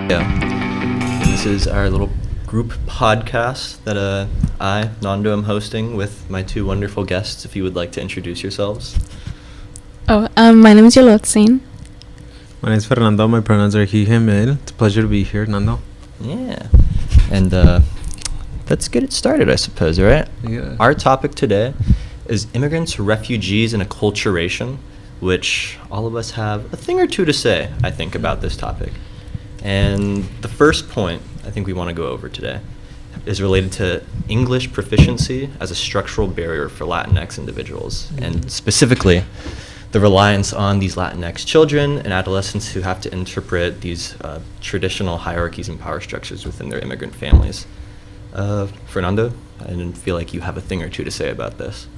Yeah. This is our little group podcast that I, Nando, am hosting with my two wonderful guests. If you would like to introduce yourselves. My name is Yolotzin. My name is Fernando. My pronouns are he, him, it. It's a pleasure to be here, Nando. Yeah. And let's get it started, I suppose, right? Yeah. Our topic today is immigrants, refugees, and acculturation, which all of us have a thing or two to say, I think, about this topic. And the first point I think we want to go over today is related to English proficiency as a structural barrier for Latinx individuals, and specifically the reliance on these Latinx children and adolescents who have to interpret these traditional hierarchies and power structures within their immigrant families. Fernando, I didn't feel like you have a thing or two to say about this.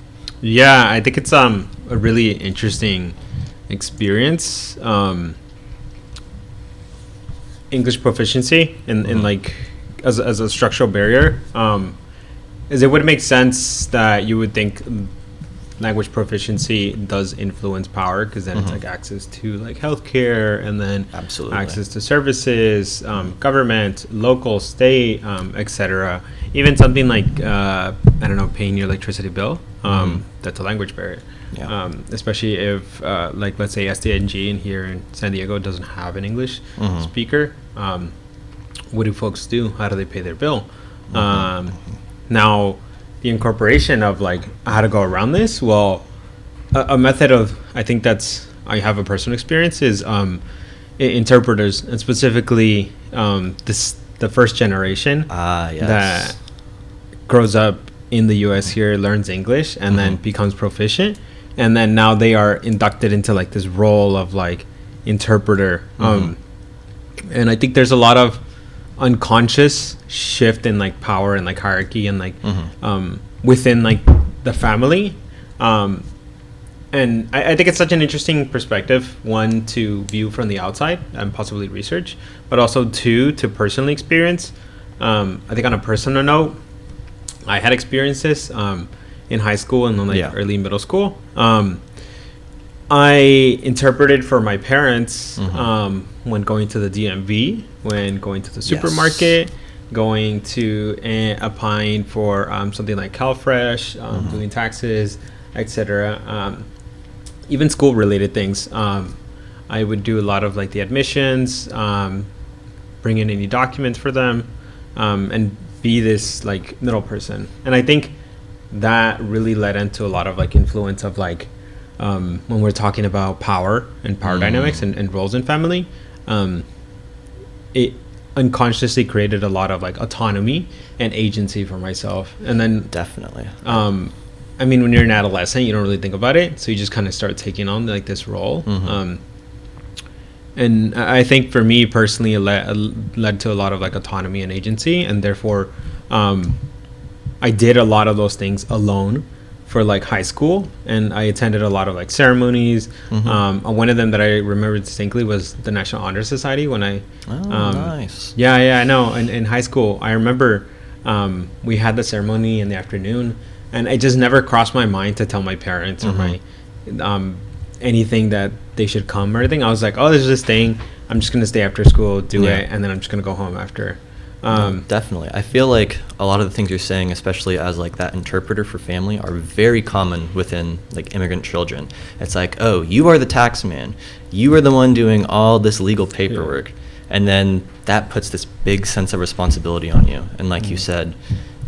Yeah, I think it's a really interesting experience. English proficiency in like as a structural barrier, is it would make sense that you would think language proficiency does influence power, because then it's like access to like healthcare, and then Absolutely. access to services, government, local, state, etc. Even something like I don't know, paying your electricity bill. That's a language barrier. Yeah. Especially if like let's say SDNG in here in San Diego doesn't have an English speaker. What do folks do? How do they pay their bill? Now, the incorporation of like how to go around this. Well, a method of, I think I have a personal experience, is interpreters, and specifically the first generation Yes. that grows up in the U.S. here, learns English, and then becomes proficient, and then now they are inducted into like this role of like interpreter. And I think there's a lot of unconscious shift in like power and like hierarchy and like within like the family, and I think it's such an interesting perspective, one, to view from the outside and possibly research, but also two, to personally experience. I think on a personal note, I had experienced this in high school and then like early middle school. I interpreted for my parents when going to the DMV, when going to the supermarket, going to applying for something like CalFresh, doing taxes, etc. Even school-related things. I would do a lot of like the admissions, bring in any documents for them, and be this like middle person. And I think that really led into a lot of like influence of like when we're talking about power and power dynamics and roles in family, it unconsciously created a lot of like autonomy and agency for myself. And then Definitely. I mean, when you're an adolescent, you don't really think about it, so you just kind of start taking on like this role. And I think for me personally, it led to a lot of like autonomy and agency, and therefore I did a lot of those things alone for like high school, and I attended a lot of like ceremonies. One of them that I remember distinctly was the National Honor Society when I Nice. I know, in high school I remember we had the ceremony in the afternoon, and it just never crossed my mind to tell my parents or my anything that they should come or anything. I was like, oh, there's this thing, I'm just gonna stay after school, do it, and then I'm just gonna go home after. Definitely. I feel like a lot of the things you're saying, especially as like that interpreter for family, are very common within like immigrant children. It's like, oh, you are the tax man. You are the one doing all this legal paperwork. And then that puts this big sense of responsibility on you. And like you said,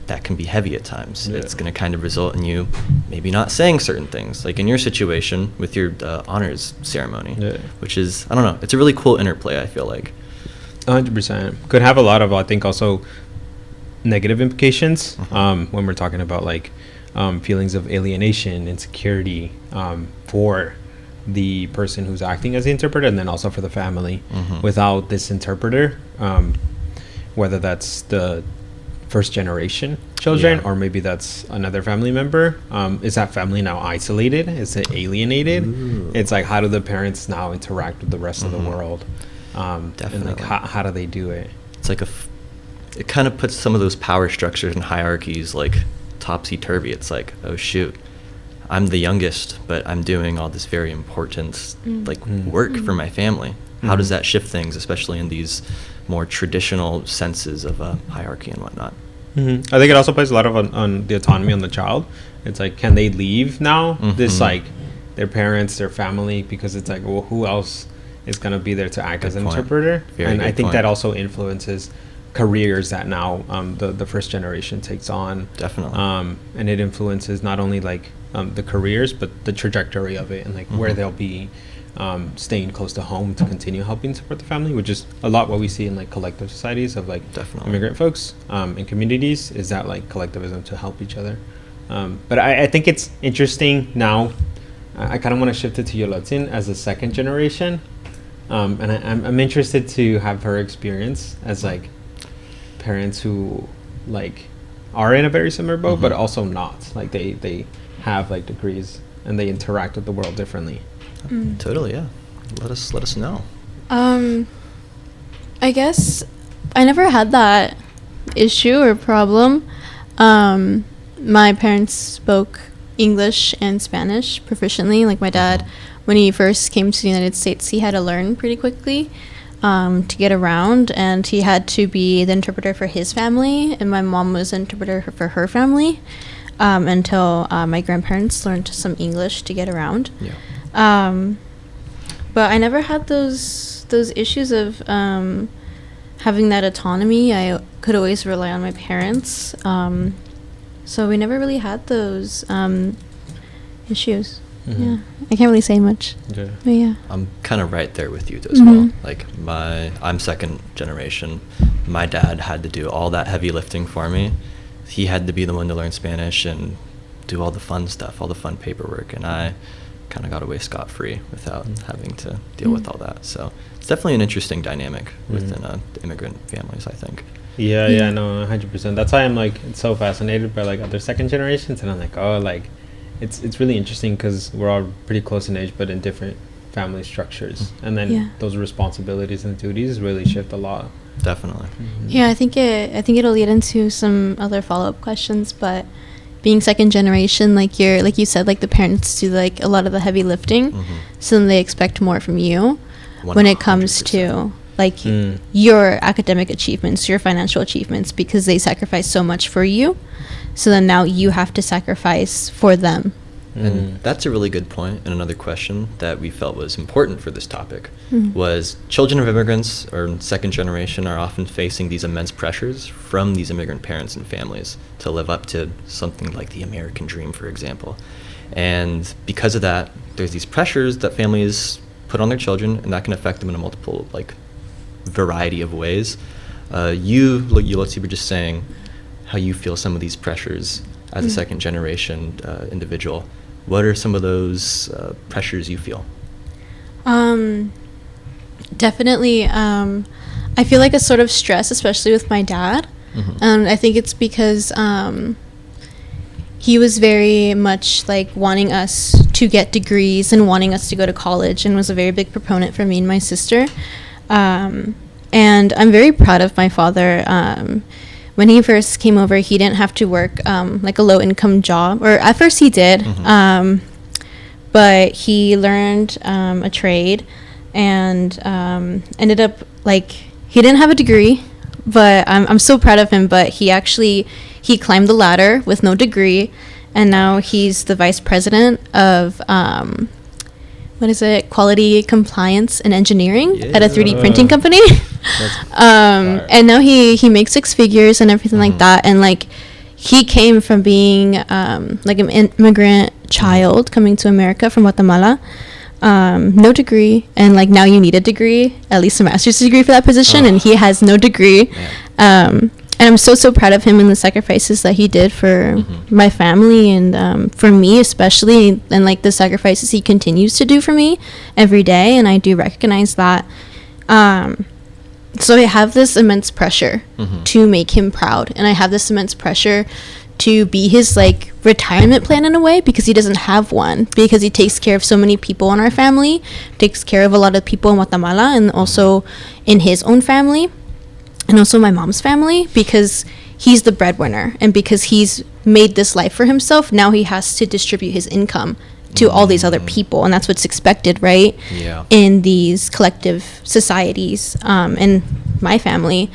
that can be heavy at times. It's going to kind of result in you maybe not saying certain things. Like in your situation with your honors ceremony, which is, I don't know, it's a really cool interplay, I feel like. 100%. Could have a lot of, I think, also negative implications when we're talking about like feelings of alienation, insecurity for the person who's acting as the interpreter, and then also for the family. Without this interpreter, whether that's the first generation children or maybe that's another family member, is that family now isolated? Is it alienated? It's like, how do the parents now interact with the rest of the world? Definitely. And like how do they do it? It's like it kind of puts some of those power structures and hierarchies like topsy-turvy. It's like, oh shoot, I'm the youngest, but I'm doing all this very important like work for my family. How does that shift things, especially in these more traditional senses of hierarchy and whatnot. I think it also plays a lot of on the autonomy on the child. It's like, can they leave now? This like their parents, their family, because it's like, well, who else is going to be there to act as an interpreter? And I think that also influences careers that now the first generation takes on. Definitely. And it influences not only like the careers, but the trajectory of it, and like where they'll be staying close to home to continue helping support the family, which is a lot what we see in like collective societies of like immigrant folks in communities, is that like collectivism to help each other. But I think it's interesting now. I kind of want to shift it to Yolotzin as a second generation, and I'm interested to have her experience as like parents who like are in a very similar boat, but also not, like they have like degrees and they interact with the world differently. Totally, yeah. Let us know. I guess I never had that issue or problem. My parents spoke English and Spanish proficiently. Like my dad, when he first came to the United States, he had to learn pretty quickly to get around, and he had to be the interpreter for his family, and my mom was the interpreter for her family until my grandparents learned some English to get around. Yeah. But I never had those issues of having that autonomy. I could always rely on my parents. So we never really had those issues. Yeah, I can't really say much. Yeah. But yeah, I'm kind of right there with you as well. Like I'm second generation. My dad had to do all that heavy lifting for me. He had to be the one to learn Spanish and do all the fun stuff, all the fun paperwork, and I kind of got away scot-free without having to deal with all that. So it's definitely an interesting dynamic within immigrant families, I think. Yeah, no, 100%. That's why I'm like so fascinated by like other second generations, and I'm like, oh, like it's really interesting because we're all pretty close in age, but in different family structures, and then those responsibilities and duties really shift a lot. Definitely. Yeah, I think it'll lead into some other follow-up questions, but being second generation, like you said, like the parents do like a lot of the heavy lifting, so then they expect more from you 100%. When it comes to like your academic achievements, your financial achievements, because they sacrifice so much for you, so then now you have to sacrifice for them. And that's a really good point. And another question that we felt was important for this topic was children of immigrants or second generation are often facing these immense pressures from these immigrant parents and families to live up to something like the American dream, for example. And because of that, there's these pressures that families put on their children, and that can affect them in a multiple, like, variety of ways. You let's see, we're just saying how you feel some of these pressures as a second generation individual. What are some of those pressures you feel? Definitely, I feel like a sort of stress, especially with my dad. I think it's because he was very much like wanting us to get degrees and wanting us to go to college, and was a very big proponent for me and my sister. And I'm very proud of my father. When he first came over, he didn't have to work like a low-income job, or at first he did, but he learned a trade and ended up, like, he didn't have a degree, but I'm so proud of him. But he climbed the ladder with no degree, and now he's the vice president of quality compliance and engineering at a 3D printing company. And now he makes 6 figures and everything like that. And like, he came from being like an immigrant child coming to America from Guatemala, no degree, and like now you need a degree, at least a master's degree for that position, and he has no degree. And I'm so proud of him and the sacrifices that he did for my family and for me especially, and like the sacrifices he continues to do for me every day, and I do recognize that. So I have this immense pressure to make him proud, and I have this immense pressure to be his like retirement plan in a way, because he doesn't have one, because he takes care of so many people in our family, takes care of a lot of people in Guatemala and also in his own family. And also my mom's family, because he's the breadwinner, and because he's made this life for himself, now he has to distribute his income to all these other people, and that's what's expected, right? In these collective societies, and my family.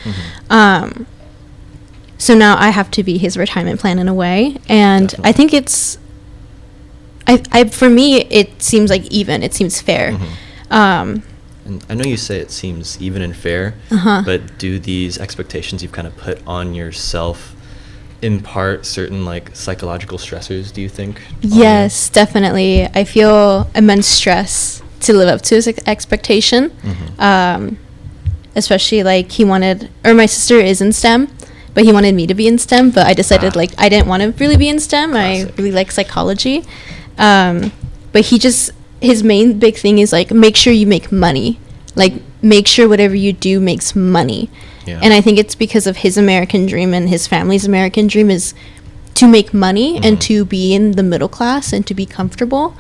So now I have to be his retirement plan in a way. And Definitely. I think it's, for me, it seems like even. It seems fair. And I know you say it seems even and fair, but do these expectations you've kind of put on yourself impart certain like psychological stressors, do you think? Yes, definitely. I feel immense stress to live up to his expectation. Especially like he wanted, or my sister is in STEM, but he wanted me to be in STEM, but I decided like I didn't want to really be in STEM. Classic. I really like psychology. But his main big thing is like, make sure you make money. Like, make sure whatever you do makes money. Yeah. And I think it's because of his American dream and his family's American dream is to make money and to be in the middle class and to be comfortable.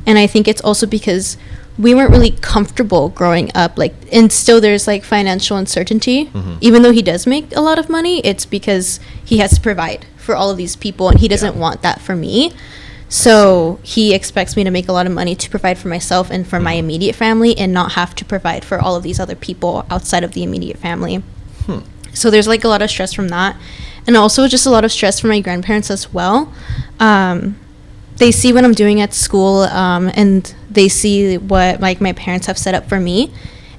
And I think it's also because we weren't really comfortable growing up, like, and still there's like financial uncertainty. Even though he does make a lot of money, it's because he has to provide for all of these people and he doesn't want that for me. So he expects me to make a lot of money to provide for myself and for my immediate family and not have to provide for all of these other people outside of the immediate family. So there's like a lot of stress from that. And also just a lot of stress from my grandparents as well. They see what I'm doing at school, and they see what like my parents have set up for me.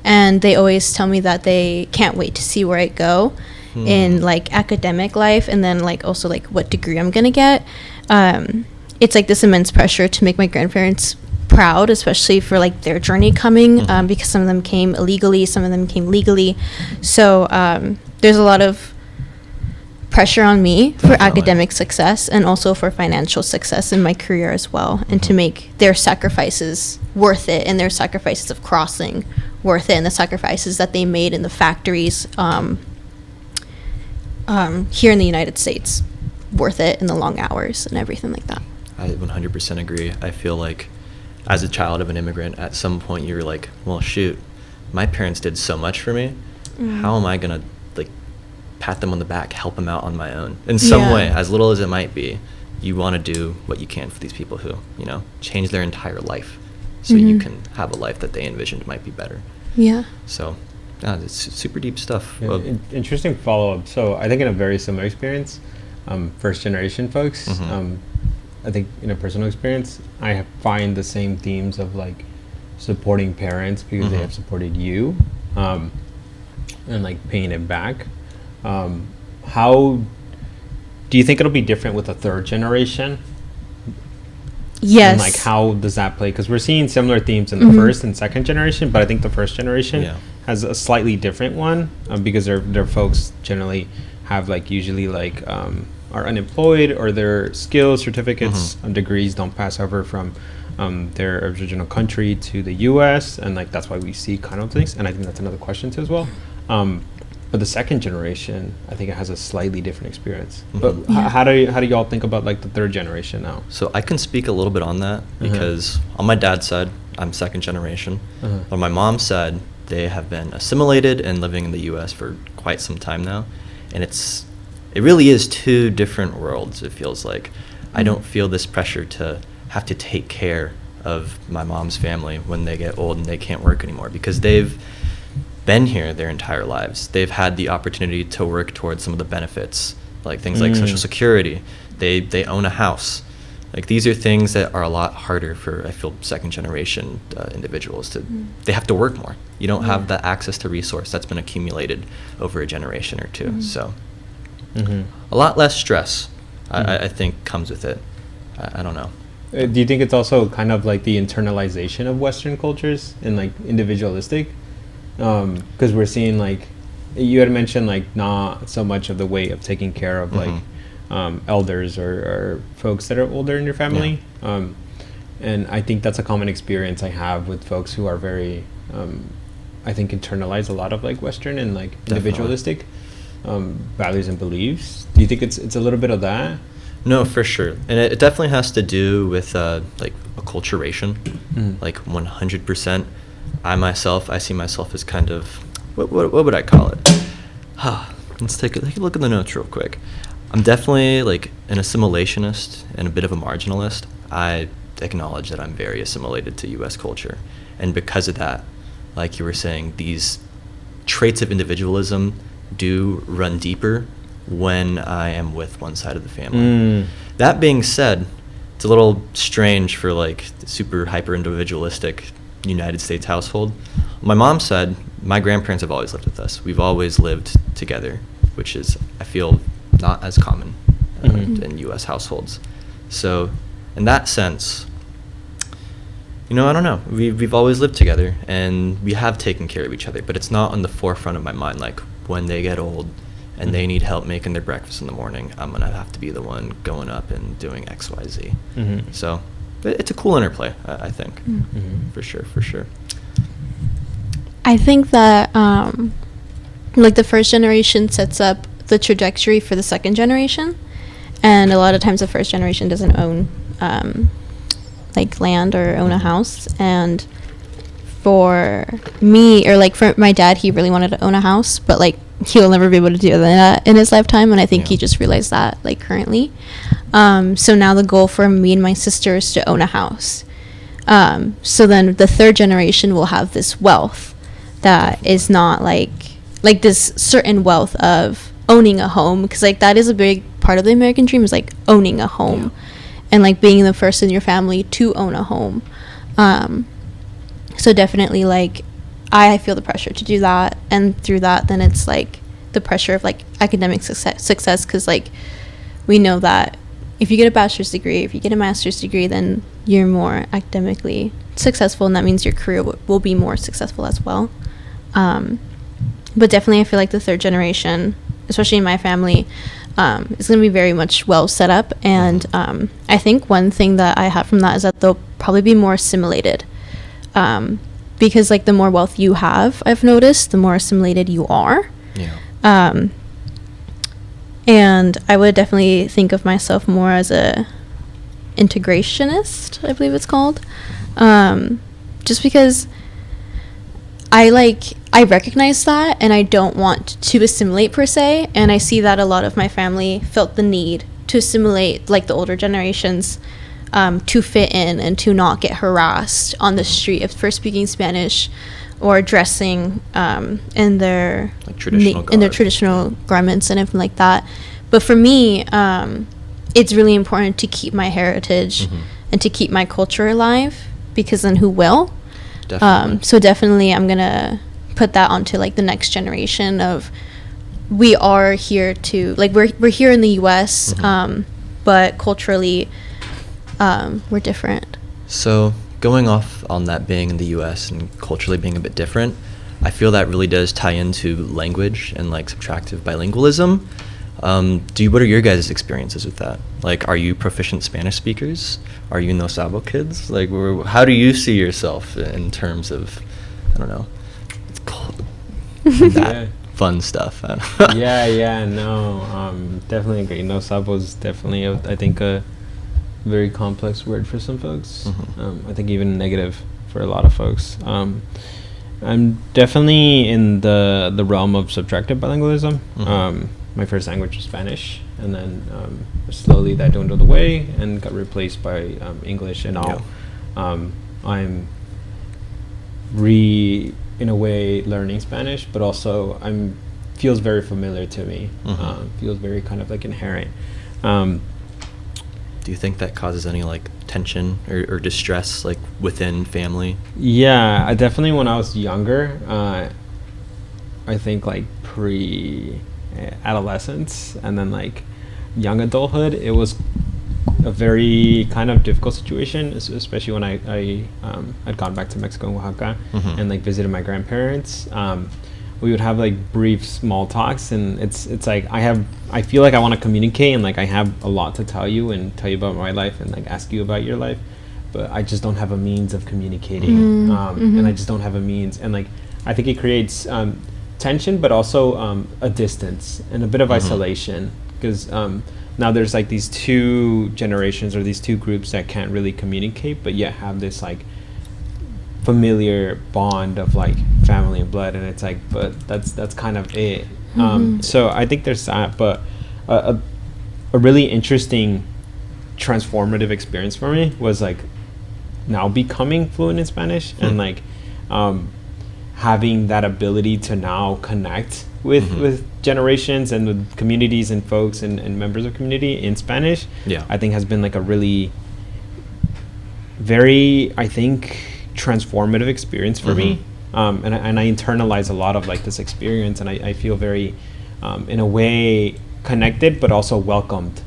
And they always tell me that they can't wait to see where I go in like academic life, and then like also like what degree I'm gonna get. It's like this immense pressure to make my grandparents proud, especially for like their journey coming, because some of them came illegally, some of them came legally. So there's a lot of pressure on me for academic success and also for financial success in my career as well, and to make their sacrifices worth it, and their sacrifices of crossing worth it, and the sacrifices that they made in the factories here in the United States worth it, in the long hours and everything like that. I 100% agree. I feel like as a child of an immigrant, at some point you're like, well, shoot, my parents did so much for me. How am I going to like pat them on the back, help them out on my own in some way, as little as it might be? You want to do what you can for these people who, you know, change their entire life so you can have a life that they envisioned might be better. Yeah. So it's super deep stuff. Yeah, interesting follow-up. So I think in a very similar experience, first generation folks, I think in a personal experience, I find the same themes of like supporting parents because they have supported you, and like paying it back. How do you think it'll be different with a third generation? Yes. And like how does that play? Because we're seeing similar themes in the first and second generation, but I think the first generation has a slightly different one, because their folks generally have like usually like are unemployed, or their skills, certificates, and degrees don't pass over from their original country to the U.S. and like that's why we see kind of things. And I think that's another question too as well. But the second generation, I think it has a slightly different experience. But how do y'all think about like the third generation now? So I can speak a little bit on that because on my dad's side, I'm second generation. On my mom's side, they have been assimilated and living in the U.S. for quite some time now, and it really is two different worlds. It feels like I don't feel this pressure to have to take care of my mom's family when they get old and they can't work anymore, because they've been here their entire lives. They've had the opportunity to work towards some of the benefits, like things like Social Security. They own a house. Like these are things that are a lot harder for, I feel, second generation individuals to. They have to work more. You don't have the access to resource that's been accumulated over a generation or two. So a lot less stress, I think, comes with it. I don't know. Do you think it's also kind of like the internalization of Western cultures and like individualistic? Because we're seeing like you had mentioned like not so much of the weight of taking care of like elders or folks that are older in your family, and I think that's a common experience I have with folks who are very I think internalize a lot of like Western and like individualistic values and beliefs. Do you think it's a little bit of that? No, for sure. And it definitely has to do with like acculturation, like 100%. I see myself as kind of, what would I call it? Let's take a look at the notes real quick. I'm definitely like an assimilationist and a bit of a marginalist. I acknowledge that I'm very assimilated to U.S. culture. And because of that, like you were saying, these traits of individualism do run deeper when I am with one side of the family. That being said, it's a little strange for like the super hyper individualistic United States household. On my mom's side, my grandparents have always lived with us. We've always lived together, which is, I feel, not as common in U.S. households. So in that sense, I don't know. We've always lived together, and we have taken care of each other, but it's not on the forefront of my mind. Like when they get old and they need help making their breakfast in the morning, I'm going to have to be the one going up and doing X, Y, Z. So it's a cool interplay, I think. For sure. I think that like the first generation sets up the trajectory for the second generation, and a lot of times the first generation doesn't own like land or own a house. And for me, or like for my dad, he really wanted to own a house, but like he'll never be able to do that in his lifetime, and I think he just realized that like currently. So now the goal for me and my sister is to own a house. So then the third generation will have this wealth that is not like this certain wealth of owning a home, because like that is a big part of the American dream, is like owning a home and like being the first in your family to own a home. So definitely like I feel the pressure to do that, and through that then it's like the pressure of like academic success, because like we know that if you get a bachelor's degree, if you get a master's degree, then you're more academically successful, and that means your career will be more successful as well. But definitely I feel like the third generation, especially in my family, is going to be very much well set up, and I think one thing that I have from that is that they'll probably be more assimilated, because like the more wealth you have, I've noticed, the more assimilated you are. And I would definitely think of myself more as a integrationist, I believe it's called, just because I recognize that, and I don't want to assimilate per se, and I see that a lot of my family felt the need to assimilate like the older generations, to fit in and to not get harassed on the street for speaking Spanish or dressing in their like traditional in their traditional garments and everything like that. But for me, it's really important to keep my heritage and to keep my culture alive, because then who will? Definitely. So definitely I'm gonna put that onto like the next generation of, we are here to like we're here in the US, but culturally we're different. So going off on that being in the US and culturally being a bit different, I feel that really does tie into language and like subtractive bilingualism. What are your guys' experiences with that? Like, are you proficient Spanish speakers? Are you No Sabo kids? Like, how do you see yourself in terms of, I don't know, that fun stuff? Definitely agree. No Sabo is definitely, I think, a very complex word for some folks. I think even negative for a lot of folks. I'm definitely in the realm of subtractive bilingualism. My first language was Spanish, and then slowly that dwindled away and got replaced by English, and now I'm in a way learning Spanish, but also feels very familiar to me. Feels very kind of like inherent. Do you think that causes any like tension or distress like within family? Yeah, I definitely, when I was younger, I think like adolescence and then like young adulthood, it was a very kind of difficult situation, especially when I had gone back to Mexico and Oaxaca and like visited my grandparents. We would have like brief small talks, and it's like I feel like I want to communicate, and like I have a lot to tell you about my life and like ask you about your life, but I just don't have a means of communicating, and I just don't have a means, and like I think it creates tension, but also a distance and a bit of isolation, because now there's like these two generations or these two groups that can't really communicate, but yet have this like familiar bond of like family and blood, and it's like, but that's kind of it. So I think there's that, but a really interesting transformative experience for me was like now becoming fluent in Spanish and like having that ability to now connect with generations and with communities and folks and members of community in Spanish, I think has been like a really very, I think, transformative experience for me. And I internalize a lot of like this experience, and I feel very, in a way, connected, but also welcomed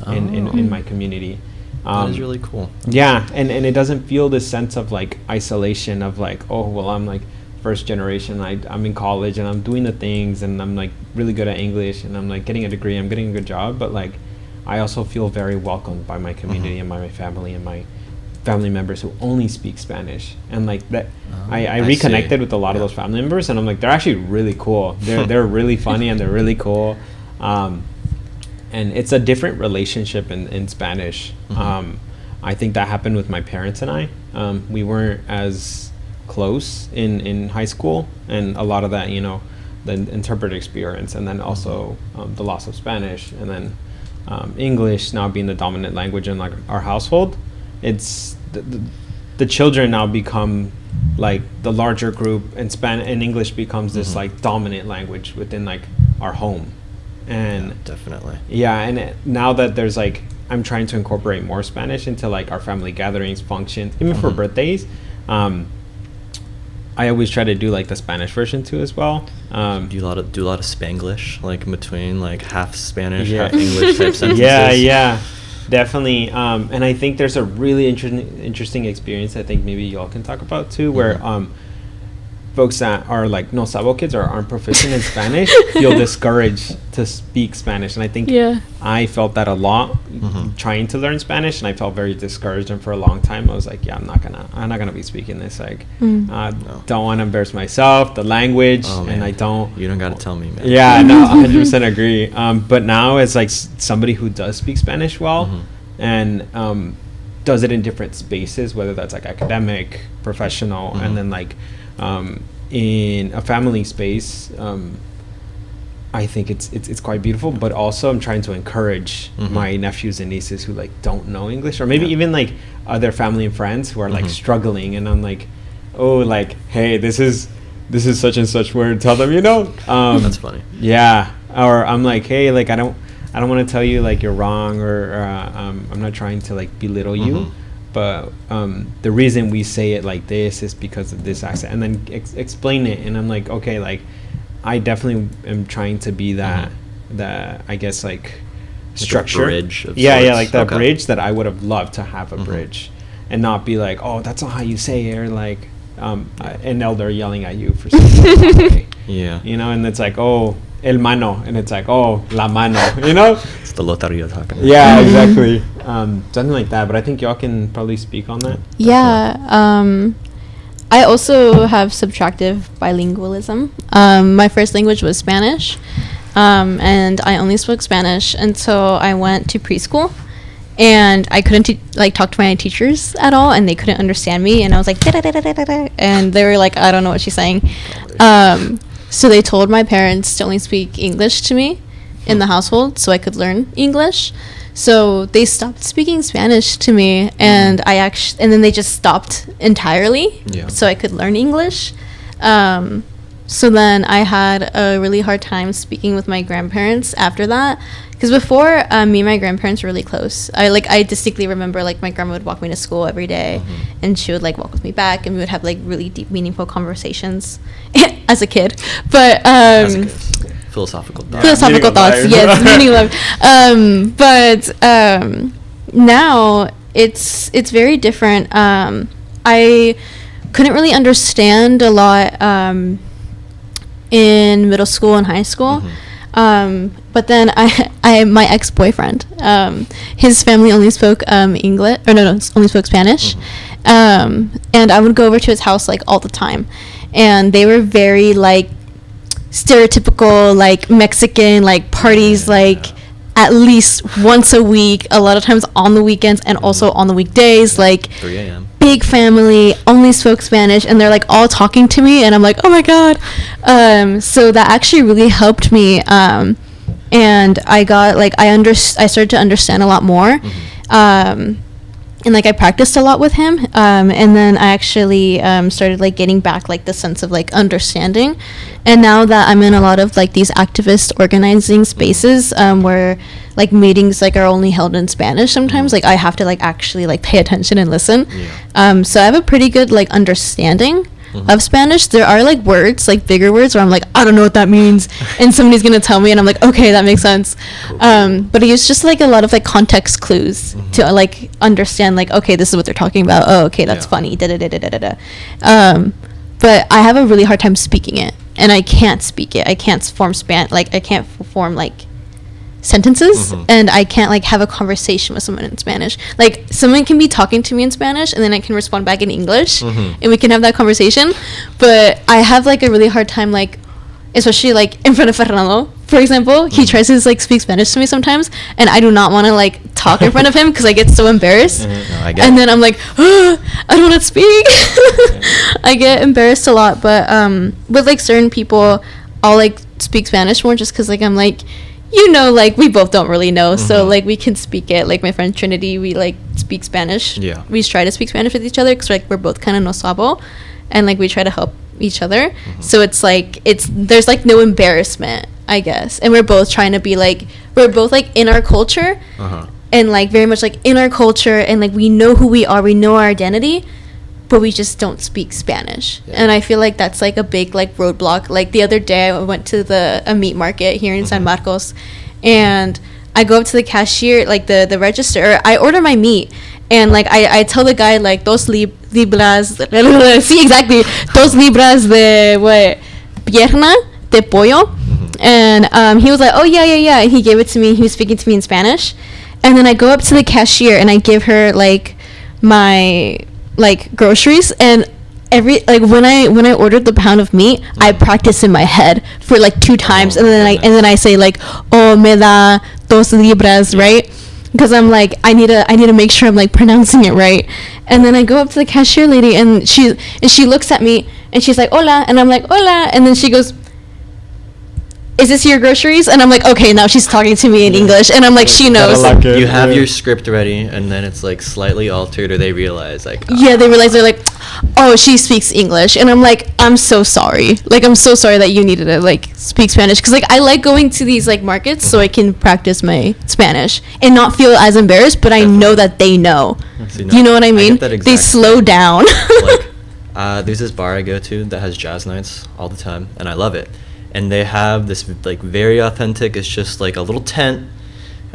in my community. That is really cool. Yeah, and it doesn't feel this sense of like isolation of like, oh, well, I'm like first generation, I'm in college and I'm doing the things and I'm like really good at English and I'm like getting a degree, I'm getting a good job, but like I also feel very welcomed by my community and by my family and my family members who only speak Spanish. And like that, I reconnected with a lot of those family members, and I'm like, they're actually really cool. They're really funny and they're really cool. And it's a different relationship in Spanish. I think that happened with my parents and I. We weren't as close in high school, and a lot of that, you know, the interpreter experience, and then also the loss of Spanish, and then English now being the dominant language in like our household. It's the children now become like the larger group, and English becomes this like dominant language within like our home. And definitely, and now that there's like, I'm trying to incorporate more Spanish into like our family gatherings, functions, even for birthdays. I always try to do like the Spanish version too as well. Do a lot of Spanglish, like in between, like half Spanish, half English type sentences. Yeah, definitely. And I think there's a really interesting experience I think maybe y'all can talk about too, where folks that are like no sabo kids or aren't proficient in Spanish feel discouraged to speak Spanish. And I think I felt that a lot trying to learn Spanish, and I felt very discouraged. And for a long time I was like, I'm not gonna be speaking this. Like, don't want to embarrass myself, the language, and you don't gotta tell me, man. Yeah, no, 100% agree. But now as like somebody who does speak Spanish well, and does it in different spaces, whether that's like academic, professional, and then like in a family space, I think it's quite beautiful. But also I'm trying to encourage my nephews and nieces who like don't know English, or maybe even like other family and friends who are like struggling, and I'm like, oh, like, hey, this is such and such word, tell them, you know. That's funny. Or I'm like, hey, like I don't want to tell you like you're wrong, or I'm not trying to like belittle you, but the reason we say it like this is because of this accent, and then explain it. And I'm like, okay, like I definitely am trying to be that I guess like structure, like bridge of like that bridge that I would have loved to have a bridge, and not be like, oh, that's not how you say it, or like an elder yelling at you for something. You know, and it's like, oh, el mano, and it's like, oh, la mano, you know. It's the Lotario talking. Yeah, exactly. Something like that. But I think y'all can probably speak on that. I also have subtractive bilingualism. My first language was Spanish, and I only spoke Spanish until I went to preschool. And I couldn't talk to my teachers at all, and they couldn't understand me. And I was like, da-da-da-da-da-da, and they were like, I don't know what she's saying. So they told my parents to only speak English to me in the household so I could learn English. So they stopped speaking Spanish to me, and and then they just stopped entirely so I could learn English. So then I had a really hard time speaking with my grandparents after that. Because before, me and my grandparents were really close. I distinctly remember like my grandma would walk me to school every day, and she would like walk with me back, and we would have like really deep, meaningful conversations as a kid. But as a kid. Philosophical thoughts, yes, meaning life. But now it's very different. I couldn't really understand a lot in middle school and high school. But then my ex-boyfriend, his family only spoke English, or no, only spoke Spanish. And I would go over to his house like all the time, and they were very like stereotypical like Mexican like parties, like at least once a week, a lot of times on the weekends, and also on the weekdays, like 3 a.m. big family, only spoke Spanish, and they're like all talking to me, and I'm like, oh my god. So that actually really helped me, and I got like I started to understand a lot more. and like I practiced a lot with him, and then I actually started like getting back like the sense of like understanding. And now that I'm in a lot of like these activist organizing spaces, where like meetings like are only held in Spanish sometimes, like I have to like actually like pay attention and listen. So I have a pretty good like understanding of Spanish. There are like words, like bigger words, where I'm like, I don't know what that means, and somebody's gonna tell me, and I'm like, okay, that makes sense. But I use just like a lot of like context clues to like understand, like, okay, this is what they're talking about. Oh, okay, that's funny. Da da da da da da. But I have a really hard time speaking it, and I can't speak it. I can't form I can't form like sentences, and I can't like have a conversation with someone in Spanish. Like someone can be talking to me in Spanish, and then I can respond back in English, and we can have that conversation. But I have like a really hard time, like especially like in front of Fernando, for example. He tries to like speak Spanish to me sometimes, and I do not want to like talk in front of him because I get so embarrassed. And then I'm like, oh, I don't want to speak. I get embarrassed a lot. But with like certain people, I'll like speak Spanish more just because like I'm like, you know, like we both don't really know, so like we can speak it. Like my friend Trinity, we like speak Spanish. We try to speak Spanish with each other because like we're both kind of no sabo, and like we try to help each other. So it's like there's like no embarrassment, I guess, and we're both trying to be like, we're both like in our culture, and like very much like in our culture, and like we know who we are, we know our identity, but we just don't speak Spanish. And I feel like that's like a big like roadblock. Like the other day I went to a meat market here in San Marcos, and I go up to the cashier, like the register, I order my meat, and like I tell the guy like dos libras see, exactly, dos libras de what, pierna de pollo. And he was like, oh yeah, and he gave it to me. He was speaking to me in Spanish, and then I go up to the cashier and I give her like my like groceries, and every like when I ordered the pound of meat, I practice in my head for like 2 times, and then I say like, oh, me da dos libras, right? Because I'm like, I need to make sure I'm like pronouncing it right. And then I go up to the cashier lady, and she looks at me and she's like, hola, and I'm like, hola, and then she goes, is this your groceries? And I'm like, okay, now she's talking to me in English, and I'm like, she knows. You have your script ready, and then it's like slightly altered, or they realize like, they realize, they're like, oh, she speaks English, and I'm like, I'm so sorry. Like, I'm so sorry that you needed to like speak Spanish, because like I like going to these like markets so I can practice my Spanish and not feel as embarrassed, but I know that they know. You know what I mean? They slow down. Like, there's this bar I go to that has jazz nights all the time, and I love it. And they have this like very authentic, it's just like a little tent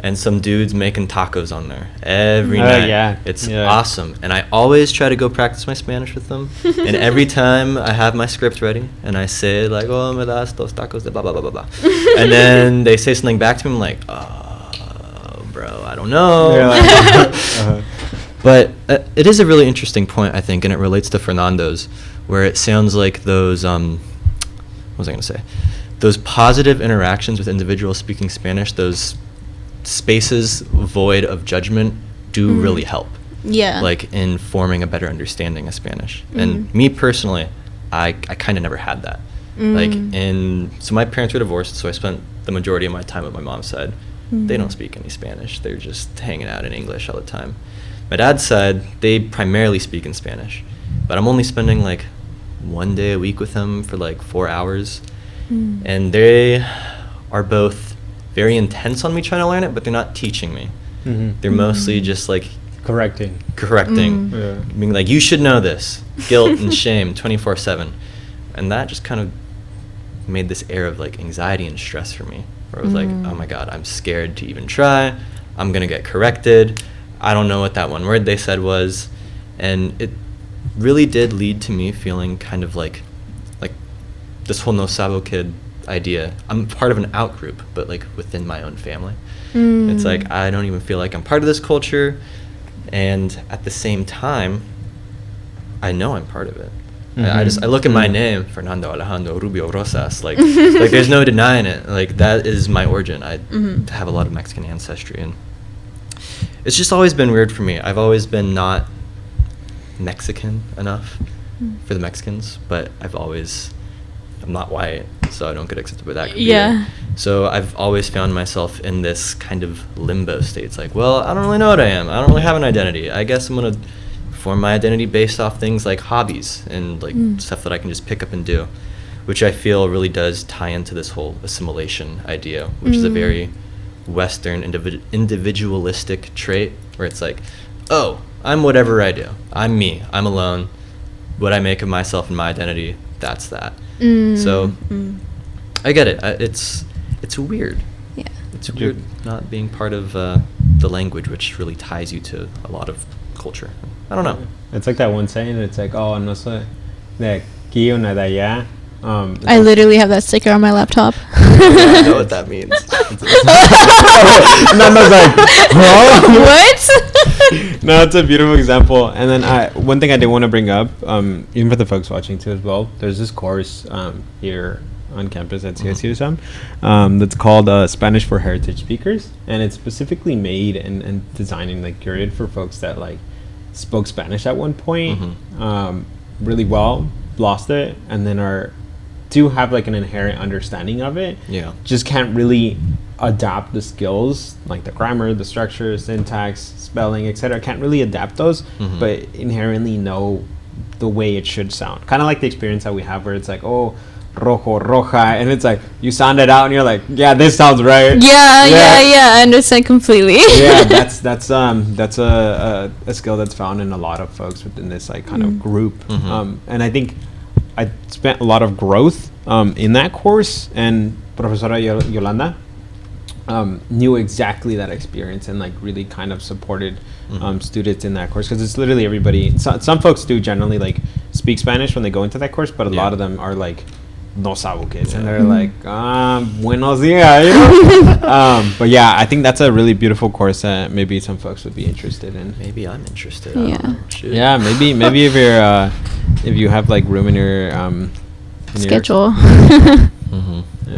and some dudes making tacos on there every night. It's awesome. And I always try to go practice my Spanish with them. And every time I have my script ready and I say like, oh, me das dos tacos de blah, blah, blah, blah, blah. And then they say something back to me, I'm like, oh, bro, I don't know. But it is a really interesting point, I think, and it relates to Fernando's, where it sounds like those, what was I going to say? Those positive interactions with individuals speaking Spanish, those spaces void of judgment do really help. Like in forming a better understanding of Spanish. And me personally, I kind of never had that. So my parents were divorced, so I spent the majority of my time with my mom's side. They don't speak any Spanish. They're just hanging out in English all the time. My dad's side, they primarily speak in Spanish. But I'm only spending like 1 day a week with them for like 4 hours. And they are both very intense on me trying to learn it, but they're not teaching me. They're mostly just like correcting, being like, you should know this, guilt and shame 24/7. And that just kind of made this air of like anxiety and stress for me, where I was like, oh my god, I'm scared to even try, I'm gonna get corrected, I don't know what that one word they said was. And it really did lead to me feeling kind of like this whole no sabo kid idea. I'm part of an out group, but like within my own family. It's like I don't even feel like I'm part of this culture, and at the same time I know I'm part of it. I look at my name, Fernando Alejandro Rubio Rosas, like there's no denying it. Like that is my origin. I have a lot of Mexican ancestry, and it's just always been weird for me. I've always been not Mexican enough for the Mexicans, but I've always I'm not white, so I don't get accepted by that. Yeah. So I've always found myself in this kind of limbo state. It's like, well, I don't really know what I am. I don't really have an identity. I guess I'm going to form my identity based off things like hobbies and like stuff that I can just pick up and do, which I feel really does tie into this whole assimilation idea, which is a very Western individualistic trait where it's like, oh, I'm whatever I do. I'm me. I'm alone. What I make of myself and my identity, that's that. So I get it. It's weird. Yeah. It's weird not being part of the language, which really ties you to a lot of culture. I don't know. It's like that one saying. It's like, oh, no soy de aquí o de allá. I literally have that sticker on my laptop. I know what that means. And I was like, What? No, it's a beautiful example. And then one thing I did want to bring up, even for the folks watching too as well, there's this course here on campus at CSU that's called Spanish for Heritage Speakers, and it's specifically made and designed and like curated for folks that like spoke Spanish at one point really well, lost it, and then do have like an inherent understanding of it. Yeah. Just can't really adapt the skills like the grammar, the structure, syntax, spelling, etc. Can't really adapt those, but inherently know the way it should sound. Kind of like the experience that we have where it's like, oh, rojo, roja, and it's like you sound it out and you're like, yeah, this sounds right. Yeah, I understand completely. Yeah, that's a skill that's found in a lot of folks within this like kind of group. And I think I spent a lot of growth in that course, and Profesora Yolanda knew exactly that experience and like really kind of supported students in that course, because it's literally everybody. Some folks do generally like speak Spanish when they go into that course, but a lot of them are like no sabuques, and they're like buenos dias, you know? But yeah, I think that's a really beautiful course that maybe some folks would be interested in. Maybe I'm interested. Yeah. Maybe if you're if you have like room in your schedule.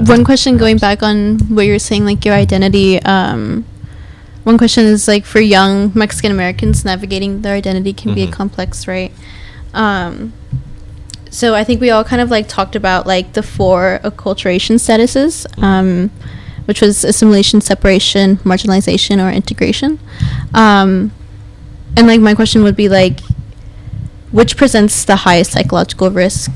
One question going back on what you're saying, like your identity, one question is like for young Mexican Americans, navigating their identity can be a complex, right? So I think we all kind of like talked about like the 4 acculturation statuses, which was assimilation, separation, marginalization, or integration. And like my question would be like, which presents the highest psychological risk,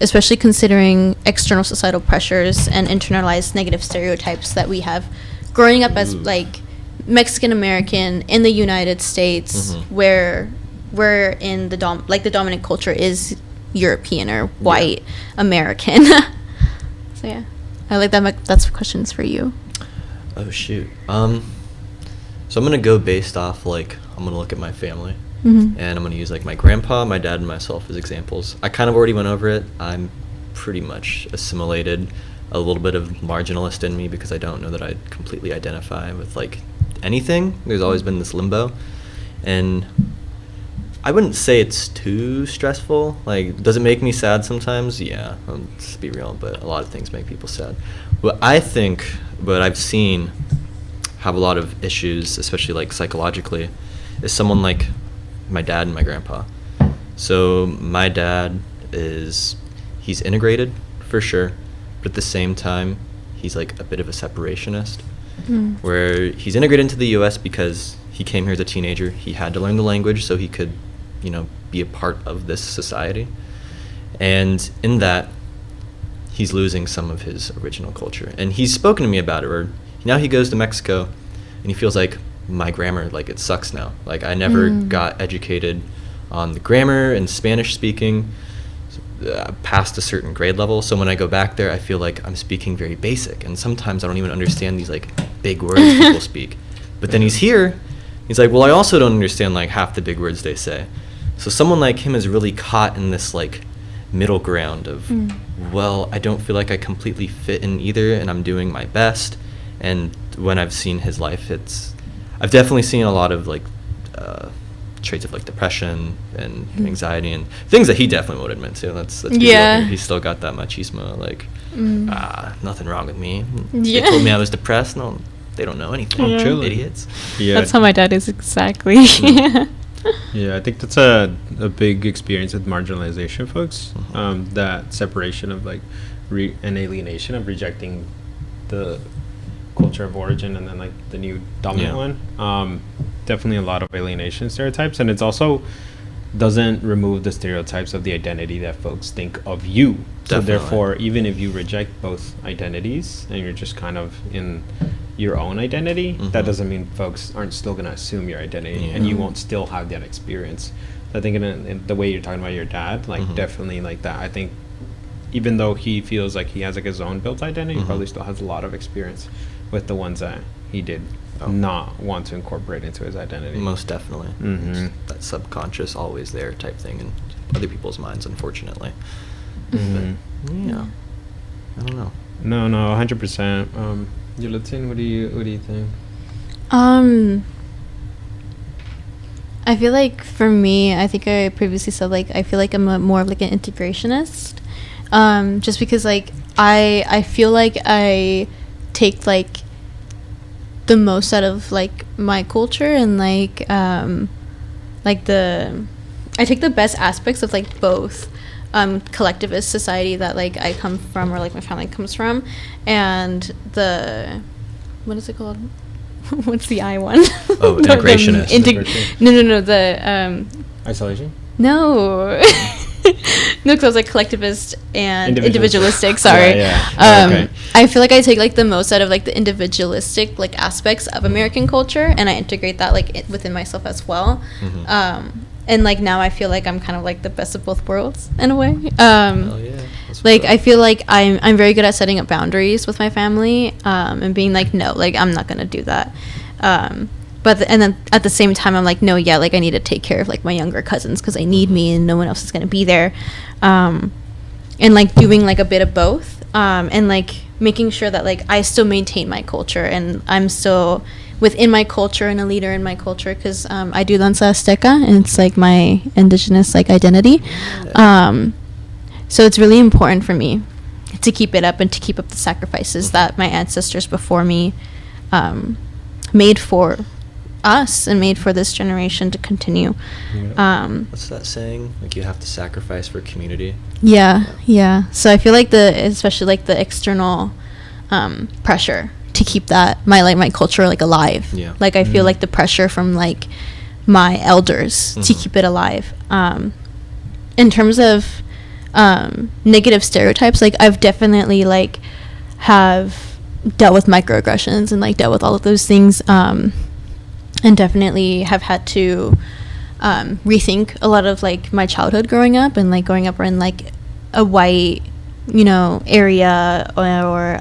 especially considering external societal pressures and internalized negative stereotypes that we have growing up as like Mexican American in the United States, where we're in the dominant culture is European or white American. So yeah, I like that. That's questions for you. Oh shoot. So I'm gonna go based off like I'm gonna look at my family. And I'm going to use like my grandpa, my dad, and myself as examples. I kind of already went over it. I'm pretty much assimilated, a little bit of marginalist in me because I don't know that I completely identify with like anything. There's always been this limbo. And I wouldn't say it's too stressful. Like, does it make me sad sometimes? Yeah, let's be real, but a lot of things make people sad. What I think, what I've seen have a lot of issues, especially like psychologically, is someone like my dad and my grandpa. So my dad he's integrated for sure, but at the same time he's like a bit of a separationist, where he's integrated into the US because he came here as a teenager. He had to learn the language so he could, be a part of this society, and in that he's losing some of his original culture. And he's spoken to me about it, where now he goes to Mexico and he feels like my grammar, like it sucks now. Like I never got educated on the grammar and Spanish speaking past a certain grade level. So when I go back there, I feel like I'm speaking very basic. And sometimes I don't even understand these like big words people speak. But then he's here, he's like, well, I also don't understand like half the big words they say. So someone like him is really caught in this like middle ground of, well, I don't feel like I completely fit in either, and I'm doing my best. And when I've seen his life, I've definitely seen a lot of like traits of like depression and anxiety and things that he definitely won't admit to. Let's be real here. He's still got that machismo, like nothing wrong with me. They told me I was depressed. No, they don't know anything. Idiots. That's how my dad is exactly. Yeah, I think that's a big experience with marginalization, folks. Mm-hmm. That separation of like and alienation of rejecting the culture of origin and then like the new dominant one. Definitely a lot of alienation stereotypes, and it's also doesn't remove the stereotypes of the identity that folks think of you. Definitely. So therefore, even if you reject both identities and you're just kind of in your own identity, that doesn't mean folks aren't still going to assume your identity, and you won't still have that experience. So I think in the way you're talking about your dad, like definitely like that. I think even though he feels like he has like his own built identity, he probably still has a lot of experience with the ones that he did not want to incorporate into his identity. Most definitely. That subconscious, always there type thing in other people's minds, unfortunately. But, yeah, I don't know. No, 100%. Yulatin, what do you think? I feel like for me, I think I previously said like I feel like I'm more of like an integrationist, just because like I feel like I take like the most out of like my culture, and like I take the best aspects of like both collectivist society that like I come from, or like my family comes from, and the what is it called? What's the I one? Oh, integrationist. No, the isolation? No. No, because I was like collectivist and individualistic. Sorry. Yeah. Okay. I feel like I take like the most out of like the individualistic like aspects of American culture, and I integrate that like within myself as well. And like now I feel like I'm kind of like the best of both worlds in a way. Hell yeah. Like I feel like I'm very good at setting up boundaries with my family, and being like, no, like I'm not gonna do that. But and then at the same time I'm like, no, yeah, like I need to take care of like my younger cousins because they need me and no one else is gonna be there. And like doing like a bit of both, and like making sure that like I still maintain my culture and I'm still within my culture and a leader in my culture, because I do danza azteca and it's like my indigenous like identity. So it's really important for me to keep it up and to keep up the sacrifices that my ancestors before me made for us and made for this generation to continue. What's that saying? Like you have to sacrifice for community. Yeah. So I feel like especially like the external pressure to keep that my culture like alive. Yeah. Like I feel like the pressure from like my elders to keep it alive. In terms of negative stereotypes, like I've definitely like have dealt with microaggressions and like dealt with all of those things, and definitely have had to rethink a lot of like my childhood growing up in like a white area, or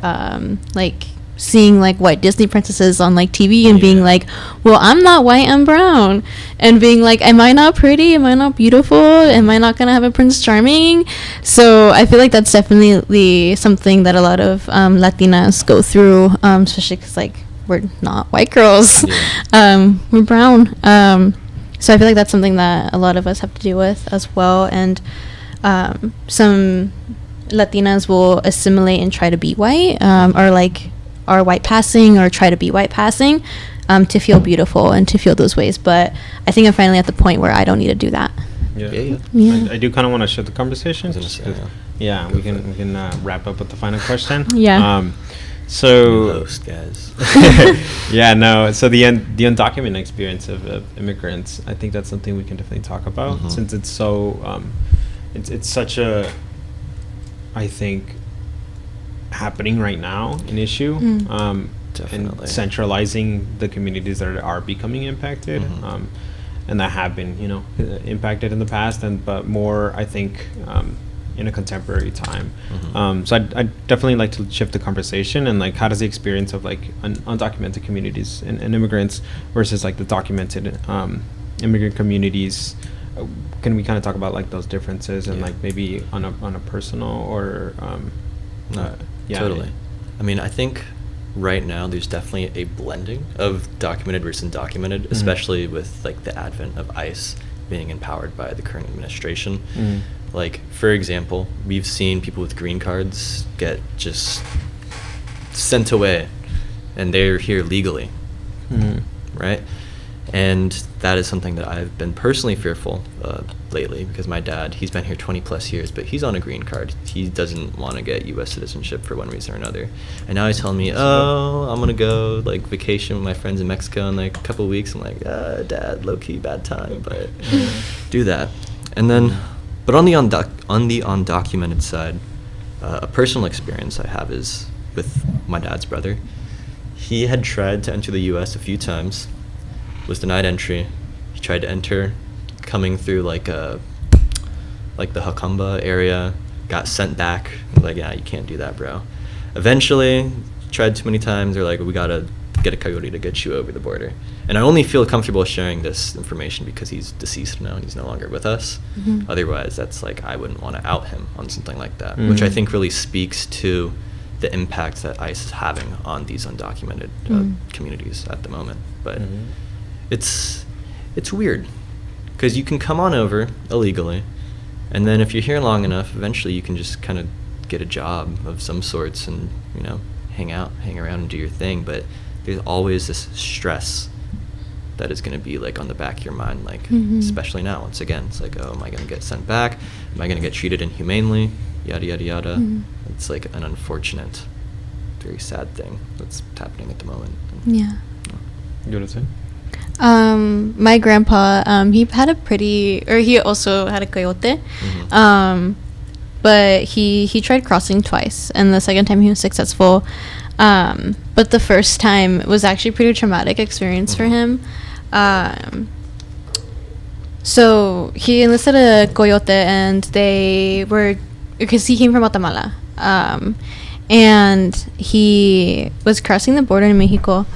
like seeing like white Disney princesses on like TV and being like, well, I'm not white, I'm brown, and being like, am I not pretty, am I not beautiful, am I not gonna have a Prince Charming? So I feel like that's definitely something that a lot of Latinas go through, especially because like we're not white girls. We're brown, so I feel like that's something that a lot of us have to deal with as well. And some Latinas will assimilate and try to be white, or like are white passing or try to be white passing, to feel beautiful and to feel those ways. But I think I'm finally at the point where I don't need to do that. Yeah. I do kind of want to shift the conversation. Yeah, we can wrap up with the final question. So host, guys. So the undocumented experience of immigrants, I think that's something we can definitely talk about, since it's so it's such a, I think, happening right now, an issue, and centralizing the communities that are becoming impacted, and that have been impacted in the past, but more, I think, in a contemporary time. So I'd definitely like to shift the conversation, and like how does the experience of like undocumented communities and immigrants versus like the documented immigrant communities, can we kind of talk about like those differences and like maybe on a personal or totally. I mean, I think right now there's definitely a blending of documented versus undocumented, especially with like the advent of ICE being empowered by the current administration. Like, for example, we've seen people with green cards get just sent away, and they're here legally, right? And that is something that I've been personally fearful lately, because my dad, he's been here 20 plus years, but he's on a green card. He doesn't want to get U.S. citizenship for one reason or another. And now he's telling me, oh, I'm going to go like vacation with my friends in Mexico in like a couple of weeks. I'm like, Dad, low-key bad time, but do that. And then, but on the undocumented side, a personal experience I have is with my dad's brother. He had tried to enter the U.S. a few times, was denied entry. He tried to enter, coming through like the Hakamba area, got sent back. Like, yeah, you can't do that, bro. Eventually, tried too many times. They're like, we gotta get a coyote to get you over the border. And I only feel comfortable sharing this information because he's deceased now and he's no longer with us. Mm-hmm. Otherwise, that's like, I wouldn't want to out him on something like that, which I think really speaks to the impact that ICE is having on these undocumented communities at the moment. But it's weird, because you can come on over illegally, and then if you're here long enough, eventually you can just kind of get a job of some sorts and, you know, hang around and do your thing. But there's always this stress that is going to be like on the back of your mind, like especially now, once again, it's like, oh, am I going to get sent back? Am I going to get treated inhumanely? Yada yada yada. It's like an unfortunate, very sad thing that's happening at the moment. Yeah. You want to say? My grandpa, he had he also had a coyote. But he tried crossing twice, and the second time he was successful. But the first time was actually a pretty traumatic experience for him. So he enlisted a coyote, and they were, because he came from Guatemala, and he was crossing the border in Mexico,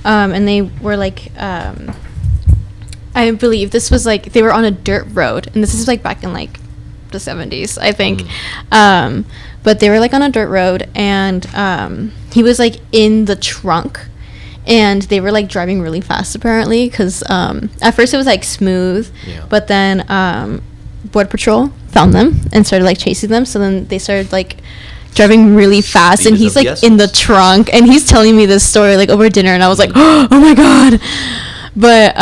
and they were like, I believe this was like, they were on a dirt road, and this is like back in like the 70s, I think. But they were like on a dirt road, and he was like in the trunk, and they were like driving really fast apparently, because at first it was like smooth, but then Border Patrol found them and started like chasing them. So then they started like driving really fast, Speed and he's like essence. in the trunk, and he's telling me this story like over dinner, and I was like, oh my god. But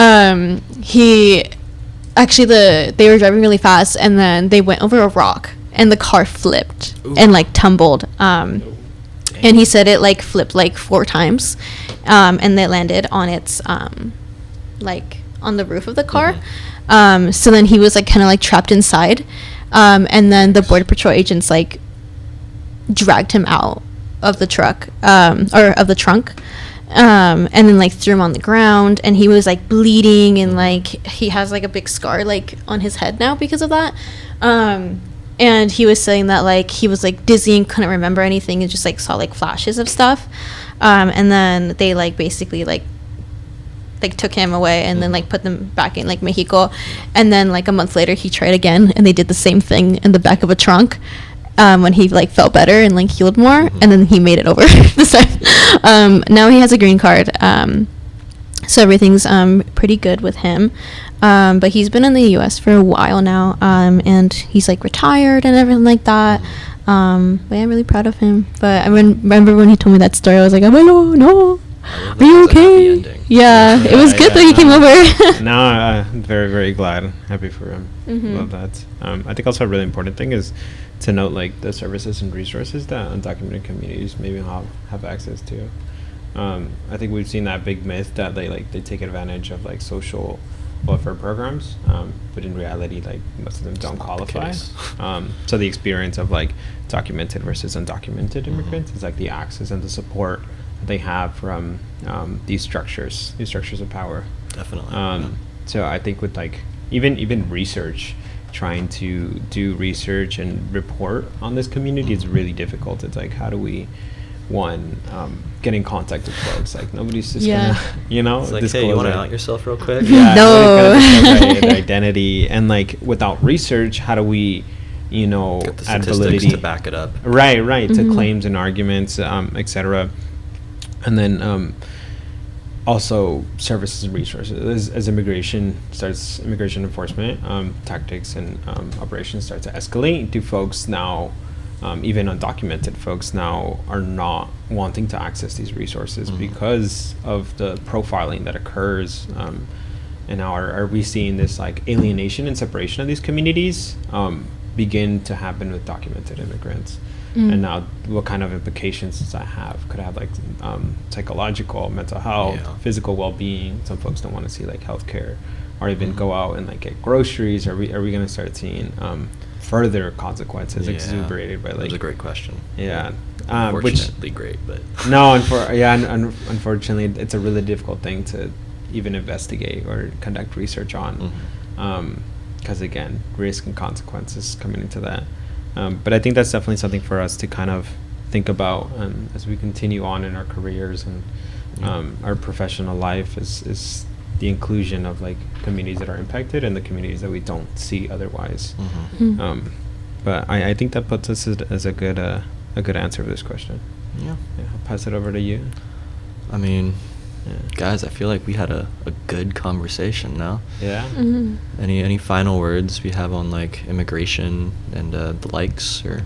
they were driving really fast, and then they went over a rock, and the car flipped and like tumbled. And he said it like flipped like 4 times, and they landed on its like on the roof of the car. So then he was like kind of like trapped inside, and then the Border Patrol agents like dragged him out of the truck, or of the trunk, and then like threw him on the ground, and he was like bleeding, and like he has like a big scar like on his head now because of that. And he was saying that like he was like dizzy and couldn't remember anything, and just like saw like flashes of stuff. And then they like basically like took him away, and then like put them back in like Mexico. And then like a month later he tried again, and they did the same thing in the back of a trunk, when he like felt better and like healed more. And then he made it over this time. Now he has a green card, so everything's pretty good with him. But he's been in the U.S. for a while now, and he's like retired and everything like that. But yeah, I'm really proud of him. But I remember when he told me that story, I was like, oh no, are you okay? Yeah, it was good that he came over. No, I'm very, very glad. Happy for him. Love that. I think also a really important thing is to note like the services and resources that undocumented communities maybe have access to. I think we've seen that big myth that they take advantage of like social welfare programs, but in reality, like most of them don't qualify. So the experience of like documented versus undocumented immigrants is like the access and the support that they have from these structures of power. Definitely. So I think with like even research, trying to do research and report on this community is really difficult. It's like, how do we get in contact with folks? Like nobody's just gonna, it's like, hey, you want to out yourself real quick? No. Their identity, and like without research, how do we, get the add statistics validity to back it up? Right, to claims and arguments, etc. And then also services and resources. As immigration enforcement tactics and operations start to escalate, do folks now, even undocumented folks now, are not wanting to access these resources because of the profiling that occurs And now are we seeing this like alienation and separation of these communities begin to happen with documented immigrants? And now what kind of implications does that have? Could it have like psychological, mental health, physical well-being? Some folks don't want to see like healthcare or even go out and like get groceries. Are we going to start seeing further consequences exuberated by like? That's a great question. Yeah. Unfortunately, great, but no, unfortunately, it's a really difficult thing to even investigate or conduct research on, because again, risk and consequences coming into that. But I think that's definitely something for us to kind of think about as we continue on in our careers and our professional life is the inclusion of like communities that are impacted and the communities that we don't see otherwise. But I think that puts us as a good answer for this question. Yeah, I'll pass it over to you. I mean, guys, I feel like we had a good conversation now. Yeah. Any final words we have on like immigration and the likes, or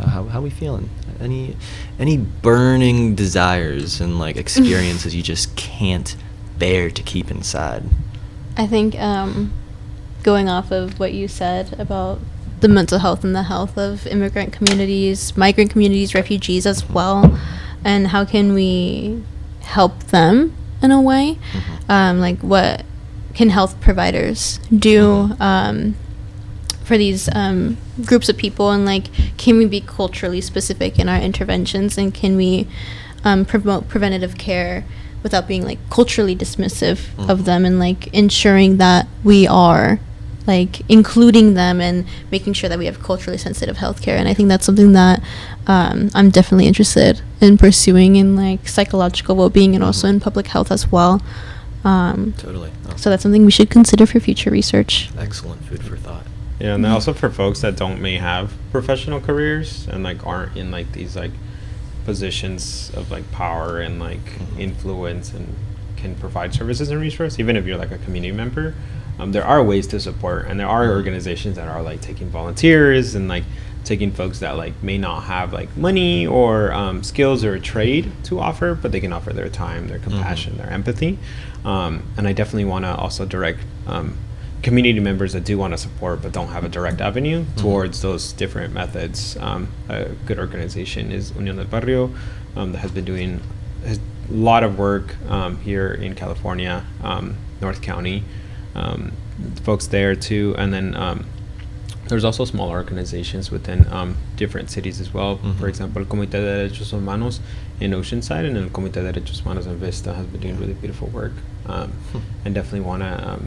how we feeling? Any burning desires and like experiences you just can't bear to keep inside? I think going off of what you said about the mental health and the health of immigrant communities, migrant communities, refugees as well, and how can we help them in a way, like what can health providers do for these groups of people, and like can we be culturally specific in our interventions, and can we promote preventative care without being like culturally dismissive of them, and like ensuring that we are like including them and making sure that we have culturally sensitive healthcare. And I think that's something that I'm definitely interested in pursuing in like psychological well-being and also in public health as well. Totally. So that's something we should consider for future research. Excellent food for thought. Yeah, and also for folks that may have professional careers and like aren't in like these like positions of like power and like influence and can provide services and resources, even if you're like a community member. There are ways to support, and there are organizations that are like taking volunteers and like taking folks that like may not have like money or skills or a trade to offer, but they can offer their time, their compassion, their empathy. And I definitely want to also direct community members that do want to support but don't have a direct avenue towards those different methods. A good organization is Unión del Barrio that has been doing a lot of work here in California, North County. Folks there too, and then there's also small organizations within different cities as well. For example, el Comité de Derechos Humanos in Oceanside and el Comité de Derechos Humanos in Vista has been doing really beautiful work, and definitely want to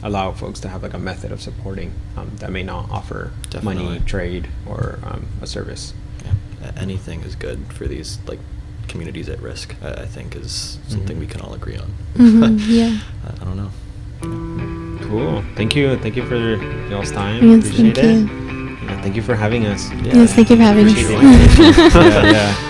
allow folks to have like a method of supporting that may not offer money, trade, or a service. Yeah. Anything is good for these like communities at risk, I think is something we can all agree on. Yeah. I don't know. Cool. Thank you for y'all's time. Yes, Appreciate thank it. you. Thank you for having us. Yes, thank you for having us. Yeah.